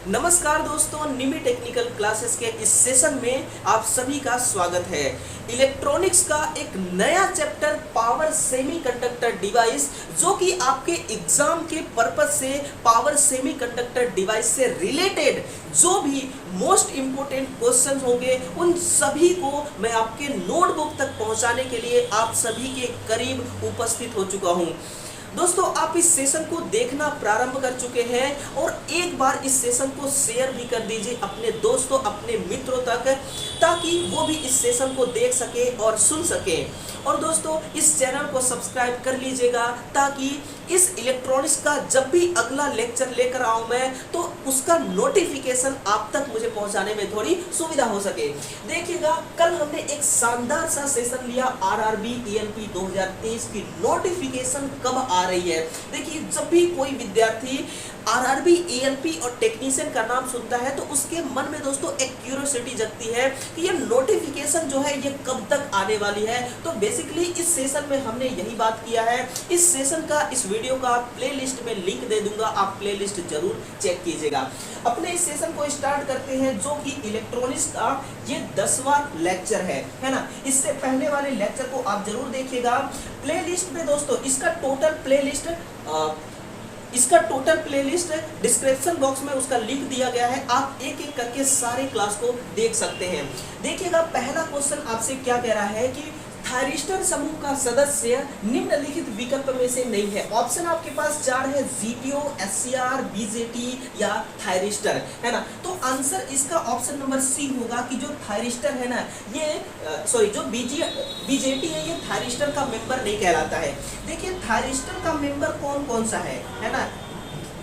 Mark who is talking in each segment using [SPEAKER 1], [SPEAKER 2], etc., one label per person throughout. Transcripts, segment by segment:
[SPEAKER 1] नमस्कार दोस्तों, निमी technical classes के इस सेशन में आप सभी का स्वागत है। इलेक्ट्रॉनिक्स का एक नया चैप्टर पावर सेमीकंडक्टर डिवाइस, जो कि आपके एग्जाम के पर्पज से पावर सेमीकंडक्टर डिवाइस से रिलेटेड जो भी मोस्ट इंपोर्टेंट क्वेश्चन होंगे उन सभी को मैं आपके नोटबुक तक पहुंचाने के लिए आप सभी के करीब उपस्थित हो चुका हूं। दोस्तों, आप इस सेशन को देखना प्रारंभ कर चुके हैं और एक बार इस सेशन को शेयर भी कर दीजिए अपने दोस्तों, अपने मित्रों तक, ताकि वो भी इस सेशन को देख सके और सुन सके। और दोस्तों, इस चैनल को सब्सक्राइब कर लीजिएगा ताकि इस इलेक्ट्रॉनिक्स का जब भी अगला लेक्चर लेकर आऊं मैं, तो उसका नोटिफिकेशन आप तक मुझे पहुंचाने में थोड़ी सुविधा हो सके। देखिएगा, कल हमने एक शानदार सा सेशन लिया आरआरबी ईएलपी 2023 की नोटिफिकेशन कब आ रही है। देखिए, जब भी कोई विद्यार्थी आरआरबी ईएलपी और टेक्नीशियन का नाम सुनता है तो उसके मन में दोस्तों एक क्यूरियोसिटी जगती है कि ये नोटिफिकेशन जो है ये कब तक आने वाली है। तो बेसिकली इस सेशन में हमने यही बात किया है। इस सेशन का, इस वीडियो का प्लेलिस्ट में लिंक दे दूंगा, आप प्लेलिस्ट जरूर चेक कीजिएगा। अपने इस सेशन को स्टार्ट करते हैं, जो कि इलेक्ट्रॉनिक्स का ये 10वां लेक्चर है ना। इससे पहले वाले लेक्चर को आप जरूर देखिएगा। प्लेलिस्ट में दोस्तों इसका टोटल प्लेलिस्ट डिस्क्रिप्शन बॉक्स में उसका लिंक दिया गया है। आप एक एक करके सारे क्लास को देख सकते हैं। देखिएगा, पहला क्वेश्चन आपसे क्या कह रहा है कि थायरिस्टर समूह का सदस्य निम्नलिखित विकल्प में से नहीं है। ऑप्शन आपके पास 4 है, जीटीओ, एससीआर, बीजेटी या थायरिस्टर, है ना। तो आंसर इसका ऑप्शन नंबर सी होगा कि जो थायरिस्टर है ना, ये जो बीजेटी है, ये थायरिस्टर का मेंबर नहीं कहलाता है। देखिए, थायरिस्टर का मेंबर कौन कौन सा है ना।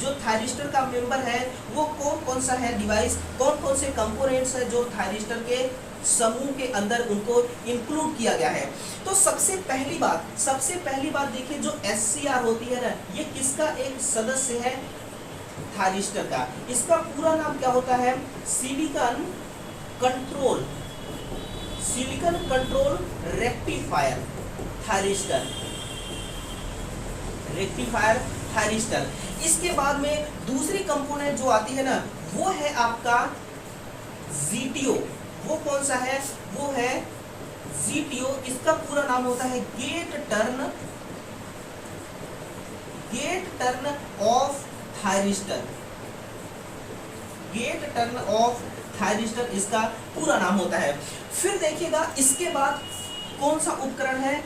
[SPEAKER 1] जो थायरिस्टर का मेंबर है वो कौन कौन सा है डिवाइस, कौन कौन से कंपोनेंट्स है जो थायरिस्टर के समूह के अंदर उनको इंक्लूड किया गया है। तो सबसे पहली बात देखिए, जो एससीआर होती है ना, ये किसका एक सदस्य है, थायरिस्टर का। इसका पूरा नाम क्या होता है, सिलिकॉन कंट्रोल रेक्टिफायर थायरिस्टर। इसके बाद में दूसरी कंपोनेंट जो आती है ना, वो है आपका जीटीओ। वो कौन सा है, वो है जीटीओ। इसका पूरा नाम होता है गेट टर्न ऑफ थायरिस्टर इसका पूरा नाम होता है। फिर देखिएगा, इसके बाद कौन सा उपकरण है,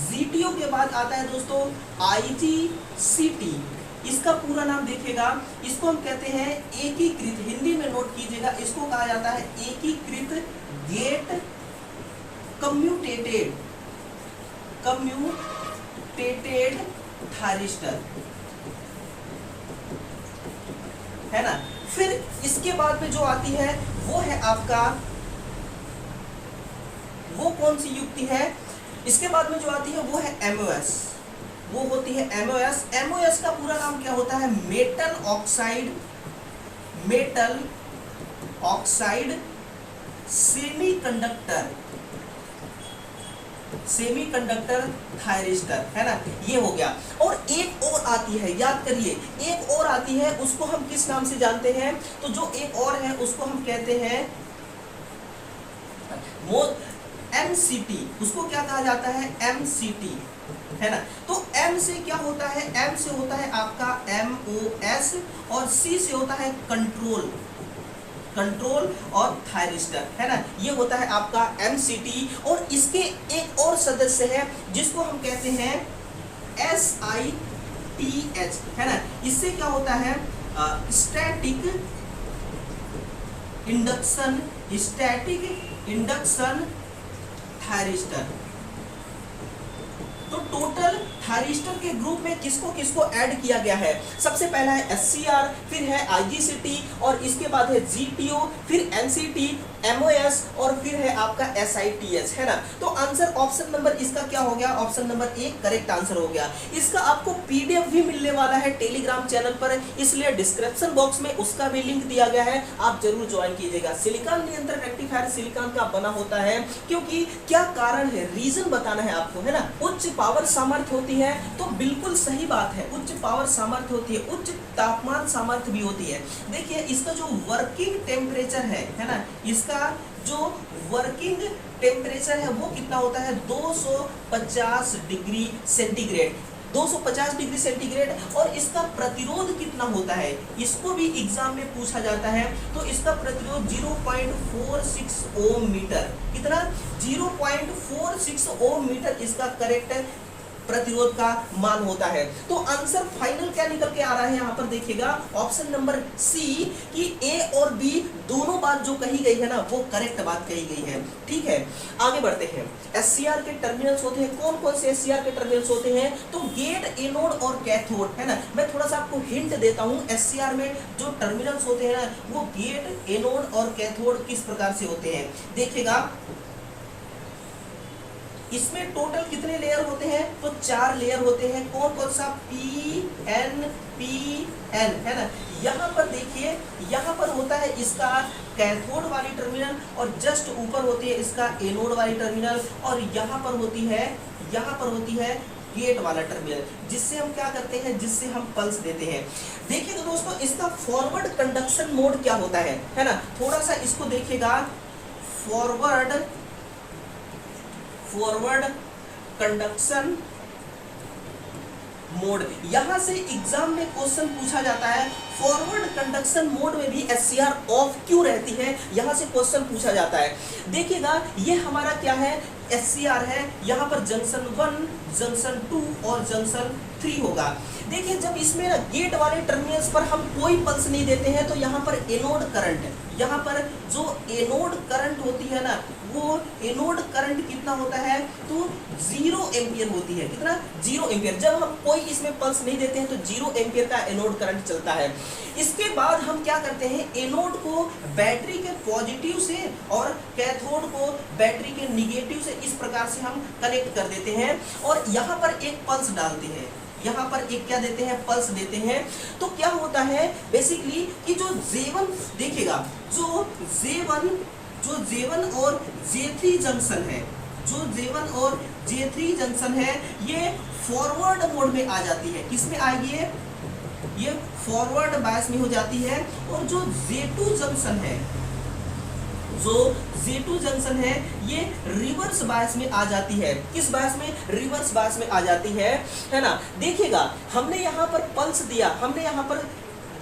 [SPEAKER 1] जीटीओ के बाद आता है दोस्तों आईजीसीटी। इसका पूरा नाम देखिएगा, इसको हम कहते हैं एकीकृत, हिंदी में नोट कीजिएगा, इसको कहा जाता है एकीकृत गेट कम्यूटेटेड थायरिस्टर, है ना। फिर इसके बाद में जो आती है वो है आपका, वो कौन सी युक्ति है, इसके बाद में जो आती है वो है एमओएस। वो होती है एमओएस। एमओएस का पूरा नाम क्या होता है, मेटल ऑक्साइड सेमीकंडक्टर थायरिस्टर, है ना। ये हो गया। और एक और आती है, याद करिए, एक और आती है, उसको हम किस नाम से जानते हैं, तो जो एक और है उसको हम कहते हैं एमसीटी। उसको क्या कहा जाता है, एमसीटी, है ना। तो M से क्या होता है, M से होता है आपका MOS और C से होता है कंट्रोल और थायरिस्टर, है ना। ये होता है आपका MCT। और इसके एक और सदस्य है जिसको हम कहते हैं SITH, है ना। इससे क्या होता है, स्टैटिक इंडक्शन थायरिस्टर। तो टोटल थायरिस्टर के ग्रुप में किसको किसको ऐड किया गया है, सबसे पहला है एससीआर, फिर है आईजीसीटी, और इसके बाद है जीटीओ, फिर एमसीटी, एमओएस, और फिर है आपका एसआईटीएच, है ना। तो आंसर ऑप्शन नंबर इसका क्या हो गया, ऑप्शन नंबर 1 करेक्ट आंसर हो गया। इसका आपको पीडीएफ भी मिलने वाला है टेलीग्राम चैनल पर, इसलिए डिस्क्रिप्शन बॉक्स में उसका भी लिंक दिया गया है, आप जरूर ज्वाइन कीजिएगा। सिलिकॉन नियंत्रण रेक्टिफायर सिलिकॉन का बना होता है, क्योंकि क्या कारण है, रीजन बताना है आपको, है ना। उच्च पावर सामर्थ्य होती होती है? तो बिल्कुल सही बात है, उच्च पावर सामर्थ्य होती है, उच्च तापमान सामर्थ्य भी होती है। देखिए इसका जो वर्किंग टेम्परेचर है ना, इसका जो वर्किंग टेम्परेचर है वो कितना होता है? 250 डिग्री सेंटीग्रेड, 250 डिग्री सेंटीग्रेड। और इसका प्रतिरोध कितना होता है, इसको भी एग्जाम में पूछा जाता है। तो इसका प्रतिरोध 0.46 ओम मीटर, कितना? 0.46 ओम मीटर इसका करेक्ट प्रतिरोध का मान होता है। तो आंसर फाइनल क्या निकल के आ रहा है यहाँ पर देखिएगा, ऑप्शन नंबर सी, कि ए और बी दोनों बात जो कही गई है ना वो करेक्ट बात कही गई है। ठीक है, आगे बढ़ते हैं। एससीआर के टर्मिनल्स होते हैं, कौन कौन से एससीआर के टर्मिनल्स होते हैं? तो गेट, एनोड और कैथोड, है ना। मैं थोड़ा सा आपको हिंट देता हूँ, एससीआर में जो टर्मिनल्स होते हैं ना वो गेट, एनोड और कैथोड किस प्रकार से होते हैं देखिएगा। इसमें टोटल कितने लेयर होते हैं? तो 4 लेयर होते हैं। कौन कौन सा? PN, है ना। यहाँ पर देखिए, यहाँ पर होता है इसका कैथोड वाली टर्मिनल और जस्ट ऊपर होती है इसका एनोड वाली टर्मिनल, और यहाँ पर होती है गेट वाला टर्मिनल, जिससे हम क्या करते हैं, जिससे हम पल्स देते हैं। देखिए तो दोस्तों इसका फॉरवर्ड कंडक्शन मोड क्या होता है ना। थोड़ा सा इसको देखिएगा, फॉरवर्ड कंडक्शन मोड, यहां से एग्जाम में क्वेश्चन पूछा जाता है। फॉरवर्ड कंडक्शन मोड में भी एससीआर ऑफ क्यों रहती है, यहां से क्वेश्चन पूछा जाता है। देखिएगा ये हमारा क्या है, एससीआर है। यहाँ पर जंक्शन 1, जंक्शन 2 और जंक्शन 3 होगा। देखिए जब इसमें ना गेट वाले टर्मिनल्स पर हम कोई पल्स नहीं देते हैं तो यहाँ पर एनोड करंट, यहाँ पर जो एनोड करंट होती है ना वो एनोड करंट कितना होता है? तो 0 एम्पियर होती है। कितना? 0 एम्पियर। जब हम कोई इसमें पल्स नहीं देते हैं तो 0 एम्पियर का एनोड करंट चलता है। इसके बाद हम क्या करते हैं, एनोड को बैटरी के पॉजिटिव से और कैथोड को बैटरी के निगेटिव से इस प्रकार से हम कनेक्ट कर देते हैं और यहाँ पर एक पल्स डालते हैं, यहाँ पर एक क्या देते हैं, पल्स देते हैं। तो क्या होता है बेसिकली कि जो J1 देखिएगा, जो J1 और J3 जंक्शन है, जो J1 और J3 जंक्शन है ये फॉरवर्ड मोड में आ जाती है। किस में आएगी ये फॉरवर्ड बायस में हो जाती है। और जो J2 जंक्शन है, जो J2 जंक्शन है ये रिवर्स बायस में आ जाती है। किस बायस में? रिवर्स बायस में आ जाती है ना। देखिएगा हमने यहाँ पर पल्स दिया, हमने यहाँ पर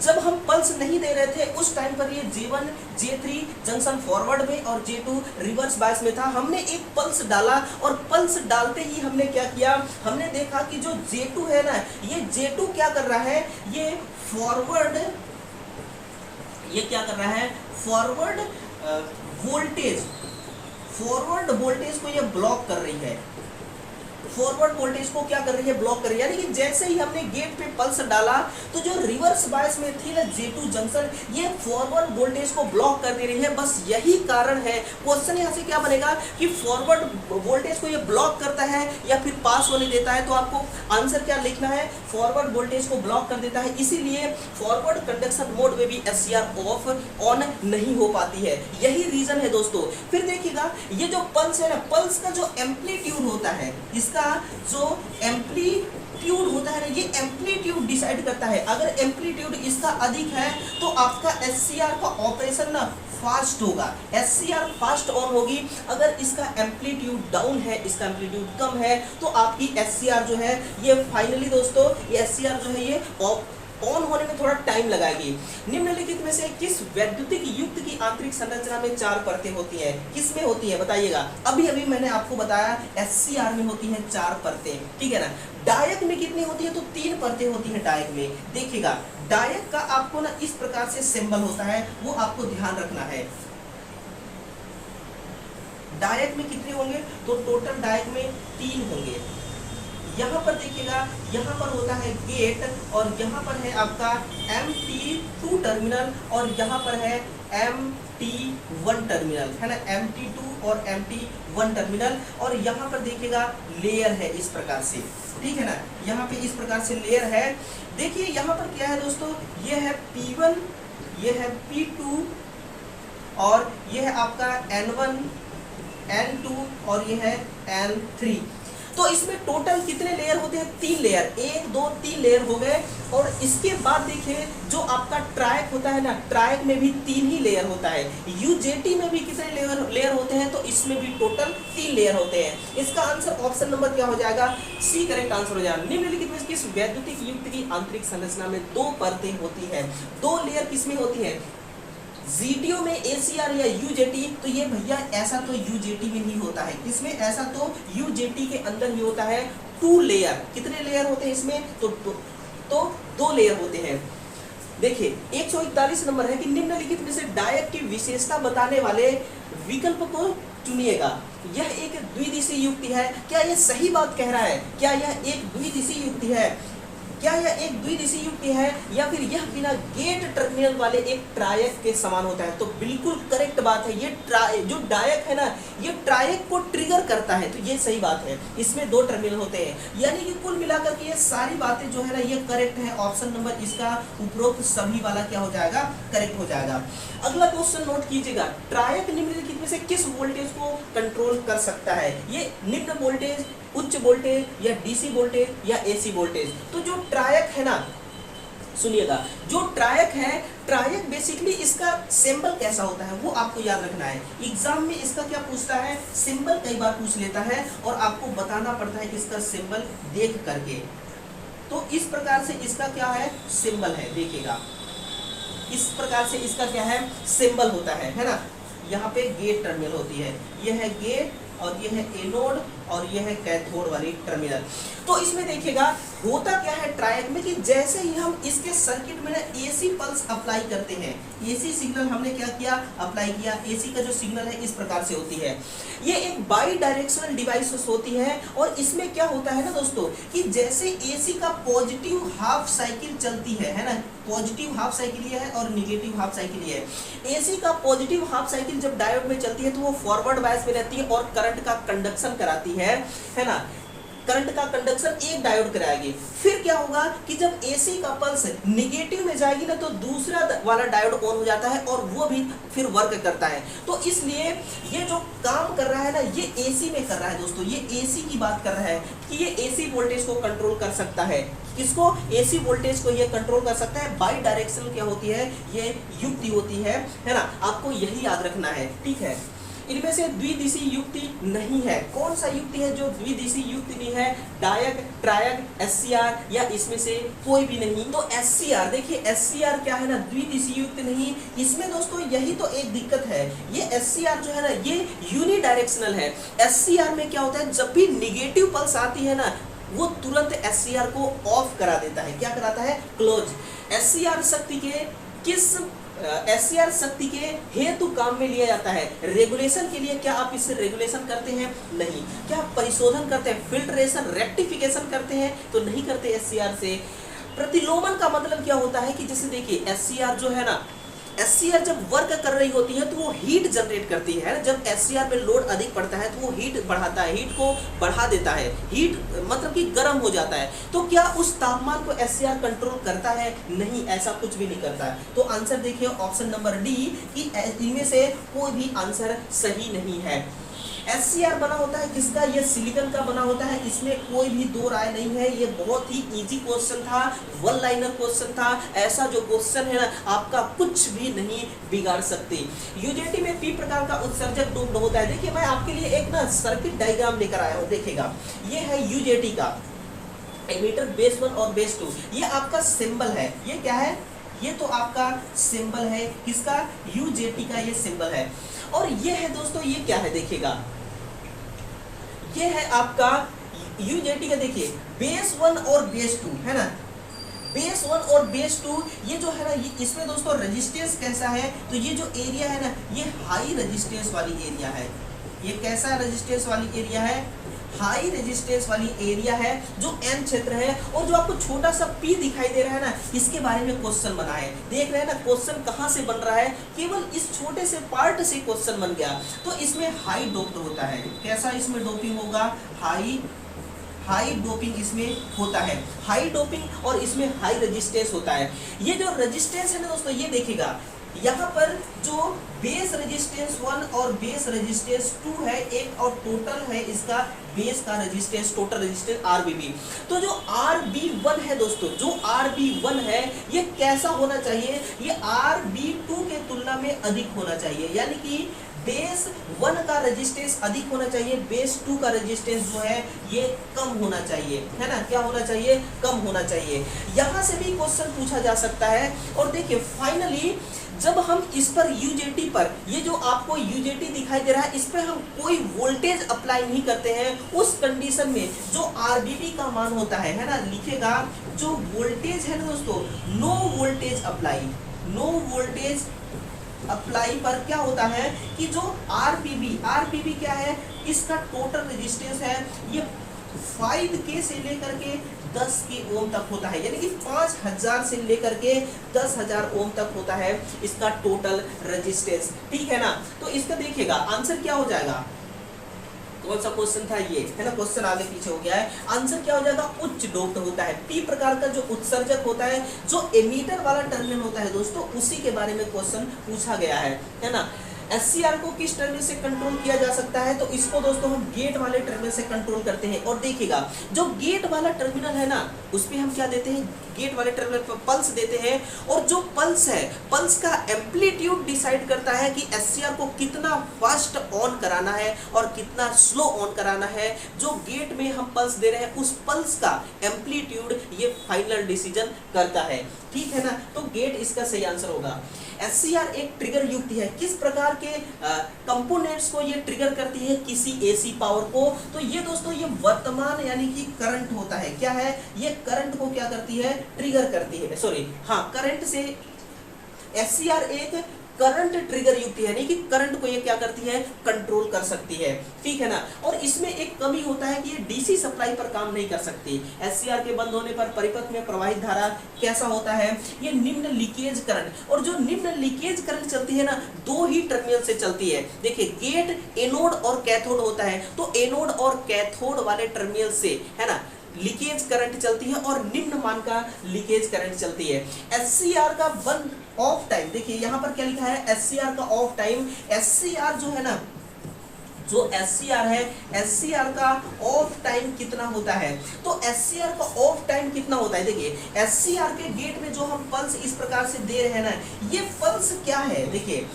[SPEAKER 1] जब हम पल्स नहीं दे रहे थे उस टाइम पर ये J1 J3 जंक्शन फॉरवर्ड में और J2 रिवर्स बायस में था। हमने एक पल्स डाला और पल्स डालते ही हमने क्या किया, हमने देखा कि जो J2 है ना, ये J2 क्या कर रहा है, ये फॉरवर्ड, ये क्या कर रहा है, फॉरवर्ड वोल्टेज को ये ब्लॉक कर रही है। फॉरवर्ड वोल्टेज को क्या कर रही है, ब्लॉक कर रही है। यानी कि जैसे ही हमने गेट पे पल्स डाला तो जो रिवर्स बायस में थी ना J2 जंक्शन, ये फॉरवर्ड वोल्टेज को ब्लॉक कर दे रही है। बस यही कारण है। क्वेश्चन यहाँ से क्या बनेगा कि फॉरवर्ड वोल्टेज को ये ब्लॉक करता है या फिर पास होने देता है। तो आपको आंसर क्या लिखना है, फॉरवर्ड वोल्टेज को ब्लॉक कर देता है, इसीलिए फॉरवर्ड कंडक्शन मोड में भी एससीआर ऑफ ऑन नहीं हो पाती है। यही रीजन है दोस्तों। फिर देखिएगा ये जो पल्स है ना, पल्स का जो एम्पलीट्यूड होता है, इसका जो एम्पलीट्यूड होता है ना, ये एम्पलीट्यूड डिसाइड करता है। अगर एम्पलीट्यूड इसका अधिक है तो आपका एससीआर का ऑपरेशन ना फास्ट होगा, एससीआर फास्ट ऑन होगी। अगर इसका एम्पलीट्यूड डाउन है, इसका एम्पलीट्यूड कम है, तो आपकी एससीआर जो है ये फाइनली दोस्तों ये एससीआर जो है ये ऑन होने में थोड़ा टाइम लगाएगी। निम्नलिखित में से किस वैद्युतिक युक्त की आंतरिक संरचना में 4 परतें होती हैं? किस में होती है बताइएगा। अभी मैंने आपको बताया एससीआर में होती हैं 4 परतें, ठीक है ना। डायक में कितनी होती है? तो 3 परतें होती हैं डायक में। देखिएगा डायक का आपको ना इस प्रकार से सिंबल होता है, वो आपको ध्यान रखना है। डायक में कितने होंगे? तो टोटल डायक में 3 होंगे। यहाँ पर देखिएगा, यहाँ पर होता है गेट और यहाँ पर है आपका MT2 टर्मिनल और यहाँ पर है MT1 टर्मिनल, है ना, MT2 और MT1 टर्मिनल। और यहाँ पर देखिएगा लेयर है इस प्रकार से, ठीक है ना, यहाँ पे इस प्रकार से लेयर है। देखिए यहाँ पर क्या है दोस्तों, ये है P1, ये है P2 और ये है आपका N1 N2 और ये है N3। तो इसमें टोटल कितने लेयर होते हैं? 3 लेयर, 1 2 3 लेयर हो गए। और इसके बाद देखिए जो आपका ट्रायक होता है ना, ट्रायक में भी 3 ही लेयर होता है। यूजेटी में भी कितने लेयर होते हैं? तो इसमें भी टोटल 3 लेयर होते हैं। इसका आंसर ऑप्शन नंबर क्या हो जाएगा? सी करेक्ट आंसर हो जाएगा। निम्नलिखित में किस वैद्युतिक युक्त की आंतरिक संरचना में 2 परतें होती है? 2 लेयर किसमें होती है? जीटीओ में एसीआर या यूजेटी, तो ये भैया ऐसा तो यूजेटी में ही होता है। किसमें? ऐसा तो यूजेटी के अंदर ही होता है। 2 लेयर, कितने लेयर होते हैं इसमें? तो 2 लेयर होते हैं। देखिए 141 नंबर है कि निम्नलिखित में से डायक की विशेषता बताने वाले विकल्प को चुनिएगा। यह एक द्विदिशीय युक्ति है। क्या यह सही बात कह रहा है? क्या यह एक द्विदिशीय युक्ति है? क्या यह एक द्विदिशीय युक्ति है या फिर यह बिना गेट टर्मिनल वाले एक ट्रायक के समान होता है? तो बिल्कुल करेक्ट बात है। ये जो डायक है ना, ये ट्रायक को ट्रिगर करता है, तो ये सही बात है। इसमें 2 टर्मिनल होते हैं, यानी कि कुल मिलाकर के ये सारी बातें जो है ना ये करेक्ट है। ऑप्शन नंबर इसका उपरोक्त सभी वाला क्या हो जाएगा? करेक्ट हो जाएगा। अगला क्वेश्चन नोट कीजिएगा, ट्रायक निम्नलिखित में से किस वोल्टेज को कंट्रोल कर सकता है? ये निम्न वोल्टेज, उच्च वोल्टेज या डीसी वोल्टेज या एसी वोल्टेज? तो जो ट्रायक है ना, सुनिएगा, जो ट्रायक है, ट्रायक बेसिकली इसका सिंबल कैसा होता है वो आपको याद रखना है। एग्जाम में इसका क्या पूछता है? सिंबल कई बार पूछ लेता है और आपको बताना पड़ता है इसका सिंबल देख करके। तो इस प्रकार से इसका क्या है? सिंबल है, देखिएगा इस प्रकार से इसका क्या है? सिंबल होता है ना। यहाँ पे गेट टर्मिनल होती है, यह है गेट और यह है एनोड और यह है कैथोड वाली टर्मिनल। तो इसमें देखिएगा होता क्या है ट्रायक में कि जैसे ही हम इसके सर्किट में ना एसी पल्स अप्लाई करते हैं, एसी सिग्नल हमने क्या किया? अप्लाई किया। एसी का जो सिग्नल है इस प्रकार से होती है। ये एक बाई डायरेक्शनल डिवाइस होती है और इसमें क्या होता है ना दोस्तों कि जैसे एसी का पॉजिटिव हाफ साइकिल चलती है ना, पॉजिटिव हाफ साइकिल ये है और निगेटिव हाफ साइकिल ये है। एसी का पॉजिटिव हाफ साइकिल जब डायोड में चलती है तो वो फॉरवर्ड बायस में रहती है और करंट का कंडक्शन कराती है ना। करंट का कंडक्शन एक डायोड कराएगी। फिर क्या होगा कि जब एसी का पल्स निगेटिव में जाएगी ना तो दूसरा वाला डायोड ऑन हो जाता है और वो भी फिर वर्क करता है। तो इसलिए ये जो काम कर रहा है ना ये एसी में कर रहा है दोस्तों, ये एसी की बात कर रहा है कि ये एसी वोल्टेज को कंट्रोल कर सकता है। किसको? एसी वोल्टेज को ये कंट्रोल कर सकता है। बाई डायरेक्शनल क्या होती है? ये युक्ति होती है ना। आपको यही याद रखना है, ठीक है। इनमें से द्विदिशीय युक्ति नहीं है। कौन सा युक्ति है जो द्विदिशीय युक्ति नहीं है? डायक, ट्रायक, एससीआर या इसमें से कोई भी नहीं। तो एससीआर, देखिए एससीआर क्या है ना, द्विदिशीय युक्ति नहीं। इसमें दोस्तों यही तो एक दिक्कत है, ये एससीआर जो है ना ये यूनिडायरेक्शनल है। एससीआर में क्या होता है, जब भी निगेटिव पल्स आती है ना वो तुरंत एससीआर को ऑफ करा देता है। क्या कराता है? क्लोज। एससीआर शक्ति के किस एससीआर शक्ति के हेतु काम में लिया जाता है? रेगुलेशन के लिए। क्या आप इससे रेगुलेशन करते हैं? नहीं। क्या आप परिशोधन करते हैं, फिल्ट्रेशन, रेक्टिफिकेशन करते हैं? तो नहीं करते एससीआर से। प्रतिलोमन का मतलब क्या होता है कि जैसे देखिए एससीआर जो है ना, एससीआर जब वर्क कर रही होती है तो वो हीट जनरेट करती है। जब एससीआर में लोड अधिक पड़ता है तो वो हीट बढ़ाता है, हीट को बढ़ा देता है। हीट मतलब कि गर्म हो जाता है। तो क्या उस तापमान को एससीआर कंट्रोल करता है? नहीं, ऐसा कुछ भी नहीं करता है। तो आंसर देखिए ऑप्शन नंबर डी कि इनमें से कोई भी आंसर सही नहीं है। एससीआर बना होता है किसका? ये सिलिकॉन का बना होता है, इसमें कोई भी दो राय नहीं है। ये बहुत ही इजी क्वेश्चन था, वन लाइनर क्वेश्चन था। ऐसा जो क्वेश्चन है ना आपका कुछ भी नहीं बिगाड़ सकते। यूजेटी में पी प्रकार का उत्सर्जक डोप्ड होता है। देखिए मैं आपके लिए एक ना सर्किट डायग्राम लेकर आया हूँ, देखिएगा ये है यूजेटी का एमीटर बेस 1 और बेस 2। ये आपका सिंबल है। ये क्या है? ये तो आपका सिंबल है किसका? यूजेटी का ये सिंबल है। और ये है दोस्तों, ये क्या है देखिएगा, ये है आपका यूजेटी का। देखिए बेस 1 और बेस 2 है ना, बेस 1 और बेस 2 ये जो है ना ये इसमें दोस्तों रेजिस्टेंस कैसा है? तो ये जो एरिया है ना ये हाई रेजिस्टेंस वाली एरिया है। ये कैसा रेजिस्टेंस वाली एरिया है? हाई रेजिस्टेंस वाली एरिया है जो एन क्षेत्र है। और जो आपको छोटा सा पी दिखाई दे रहा है ना इसके बारे में क्वेश्चन बना है। देख रहे हैं ना क्वेश्चन कहाँ से बन रहा है? केवल इस छोटे से पार्ट से क्वेश्चन बन गया। तो इसमें हाई डोप्ड होता है। कैसा इसमें डोपिंग होगा? हाई डोपिंग इसमें होता है। हाई डोपिंग और इसमें हाई रेजिस्टेंस होता है। ये जो रेजिस्टेंस है ना दोस्तों ये देखिएगा यहाँ पर जो बेस रेजिस्टेंस 1 और बेस रेजिस्टेंस 2 है एक, और टोटल है इसका बेस का रेजिस्टेंस, टोटल रेजिस्टेंस RBB। तो जो RB1 है दोस्तों, जो RB1 है ये कैसा होना चाहिए, ये RB2 के तुलना में अधिक होना चाहिए, यानी कि बेस 1 का रेजिस्टेंस अधिक होना चाहिए, बेस 2 का रेजिस्टेंस जो है ये कम होना चाहिए, है ना, क्या होना चाहिए, कम होना चाहिए। यहाँ से भी क्वेश्चन पूछा जा सकता है। और देखिए फाइनली जब हम इस पर UJT पर, ये जो आपको UJT दिखाई दे रहा है, इस पर हम कोई वोल्टेज अप्लाई नहीं करते हैं, उस कंडीशन में जो RBB का मान होता है ना, लिखेगा जो वोल्टेज है ना दोस्तों, no voltage apply, no voltage apply पर क्या होता है कि जो RBB क्या है, इसका टोटल रेजिस्टेंस है ये 5K से लेकर के 10K ओम तक होता है, यानी कि 5000 से लेकर के 10,000 ओम तक होता है इसका टोटल रेजिस्टेंस, ठीक है ना। तो इसका देखिएगा आंसर क्या हो जाएगा, कौन सा क्वेश्चन था ये, है ना, क्वेश्चन आगे पीछे हो गया है। आंसर क्या हो जाएगा, उच्च डोप्ड होता है, P प्रकार का जो उत्सर्जक होता है, जो एमीटर वाला टर्मिनल होता है दोस्तों, उसी के बारे में क्वेश्चन पूछा गया है ना। SCR को किस टर्मिनल से कंट्रोल किया जा सकता है, तो इसको दोस्तों हम गेट वाले टर्मिनल से कंट्रोल करते हैं। और देखिएगा जो गेट वाला टर्मिनल है ना, उस पर हम क्या देते हैं, गेट वाले टर्मिनल पर पल्स देते हैं, और जो पल्स है, पल्स का एम्पलीट्यूड डिसाइड करता है कि SCR को कितना फास्ट ऑन कराना है और कितना स्लो ऑन कराना है। जो गेट में हम पल्स दे रहे हैं उस पल्स का एम्पलीट्यूड ये फाइनल डिसीजन करता है, ठीक है ना। तो गेट इसका सही आंसर होगा। SCR एक ट्रिगर युक्ति है, किस प्रकार के कंपोनेंट्स को ये ट्रिगर करती है, किसी AC पावर को। तो ये दोस्तों ये वर्तमान यानी कि करंट होता है, क्या है, ये करंट को क्या करती है, ट्रिगर करती है, सॉरी हाँ, करंट से SCR एक करंट ट्रिगर युक्ति है, नहीं कि करंट को ये क्या करती है, कंट्रोल कर सकती है, ठीक है ना। और इसमें एक कमी होता है कि ये DC सप्लाई पर काम नहीं कर सकती। SCR के बंद होने पर परिपथ में प्रवाहित धारा कैसा होता है, ये निम्न लीकेज करंट, और जो निम्न लीकेज करंट चलती है ना, दो ही टर्मिनल से चलती है। देखिए गेट एनोड और कैथोड होता है, तो एनोड और कैथोड वाले टर्मिनल से, है ना, लीकेज करंट चलती है और निम्न मान का लीकेज करंट चलती है। SCR का बंद ऑफ टाइम, देखिए यहाँ पर क्या लिखा है, SCR का ऑफ टाइम, SCR जो है ना, जो SCR है, SCR का ऑफ टाइम कितना होता है, तो SCR का ऑफ टाइम कितना होता है। देखिए SCR के गेट में जो हम पल्स इस प्रकार से दे रहे हैं ना, ये पल्स क्या है, देखिए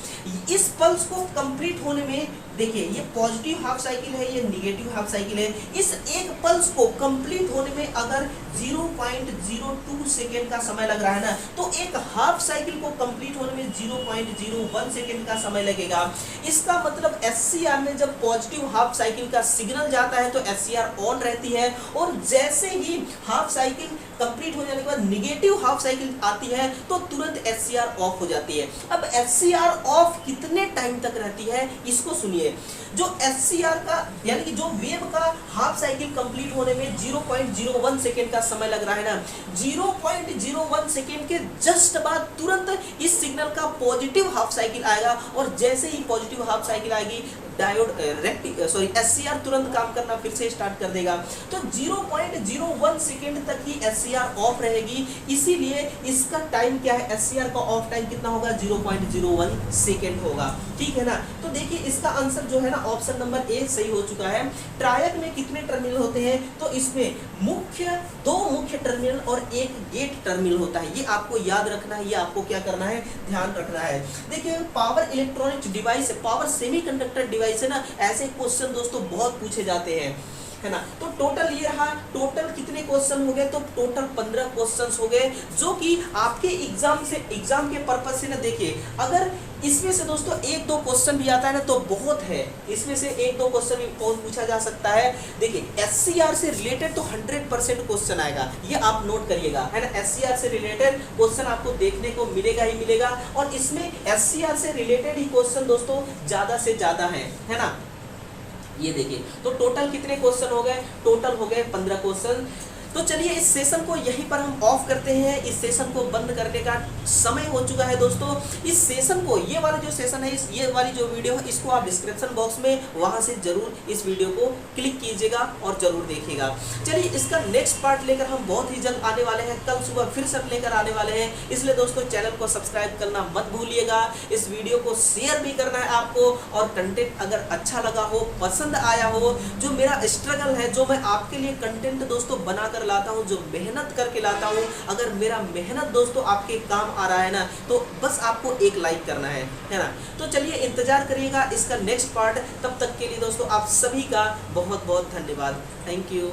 [SPEAKER 1] इस पल्स को कंप्लीट होने में, देखिए ये पॉजिटिव हाफ साइकिल है, ये निगेटिव हाफ साइकिल है। इस एक पल्स को कंप्लीट होने में अगर 0.02 सेकेंड का समय लग रहा है ना, तो एक हाफ साइकिल को कंप्लीट होने में 0.01 सेकेंड का समय लगेगा। इसका मतलब SCR में जब पॉजिटिव हाफ साइकिल का सिग्नल जाता है तो SCR ऑन रहती है, और जैसे ही हाफ साइकिल कंप्लीट हो जाने के बाद निगेटिव हाफ साइकिल आती है तो तुरंत SCR ऑफ हो जाती है। अब SCR ऑफ कितने टाइम तक रहती है, इसको सुनिए। जो SCR का यानी कि जो वेव का हाफ साइकिल कंप्लीट होने में 0.01 सेकेंड का समय लग रहा है ना, 0.01 सेकेंड के जस्ट बाद तुरंत इस सिग्नल का पॉजिटिव हाफ साइकिल आएगा, और जैसे ही पॉजिटिव हाफ साइकिल आएगी डायोड SCR तुरंत काम करना फिर से स्टार्ट कर देगा। तो 0.01 सेकेंड तक ही SCR ऑफ रहेगी, इसीलिए इसका टाइम क्या है, SCR का ऑफ टाइम कितना होगा, 0.01 सेकेंड होगा, ठीक है ना। तो देखिए इसका आंसर जो है ना, ऑप्शन नंबर ए सही हो चुका है। ट्रायक में कितने टर्मिनल होते हैं, तो इसमें दो मुख्य टर्मिनल और एक गेट टर्मिनल होता है, ये आपको याद रखना है, ये आपको क्या करना है, ध्यान रखना है। देखिए power electronic device, power semiconductor device है ना, ऐसे क्वेश्चन दोस्तों बहुत पूछे जाते हैं, है ना। तो टोटल ये रहा, टोटल कितने क्वेश्चन हो गए, तो टोटल 15 क्वेश्चंस हो गए, जो कि आपके एग्जाम के पर्पस से ना, देखिए अगर इसमें से दोस्तों एक दो क्वेश्चन भी आता है ना तो बहुत है, इसमें से एक दो क्वेश्चन भी पूछा जा सकता है। देखिए SCR से रिलेटेड तो 100% क्वेश्चन आएगा, ये आप नोट करिएगा, है ना। SCR से रिलेटेड क्वेश्चन आपको देखने को मिलेगा ही मिलेगा, और इसमें SCR से रिलेटेड ही क्वेश्चन दोस्तों ज्यादा से ज्यादा है ना। ये देखिए तो टोटल कितने क्वेश्चन हो गए, टोटल हो गए 15 क्वेश्चन। तो चलिए इस सेशन को यहीं पर हम ऑफ करते हैं। इस सेशन को बंद करने का समय हो चुका है दोस्तों। इस सेशन को, ये वाला जो सेशन है, ये वाली जो वीडियो है, इसको आप डिस्क्रिप्शन बॉक्स में वहां से जरूर इस वीडियो को क्लिक कीजिएगा और जरूर देखिएगा। चलिए इसका नेक्स्ट पार्ट लेकर हम बहुत ही जल्द आने वाले हैं, कल सुबह फिर से लेकर आने वाले हैं। इसलिए दोस्तों चैनल को सब्सक्राइब करना मत भूलिएगा, इस वीडियो को शेयर भी करना है आपको, और कंटेंट अगर अच्छा लगा हो, पसंद आया हो, जो मेरा स्ट्रगल है, जो मैं आपके लिए कंटेंट दोस्तों बनाकर लाता हूं, जो मेहनत करके लाता हूं, अगर मेरा मेहनत दोस्तों आपके काम आ रहा है ना, तो बस आपको एक लाइक करना है ना। तो चलिए इंतजार करिएगा इसका नेक्स्ट पार्ट। तब तक के लिए दोस्तों आप सभी का बहुत बहुत धन्यवाद। Thank you.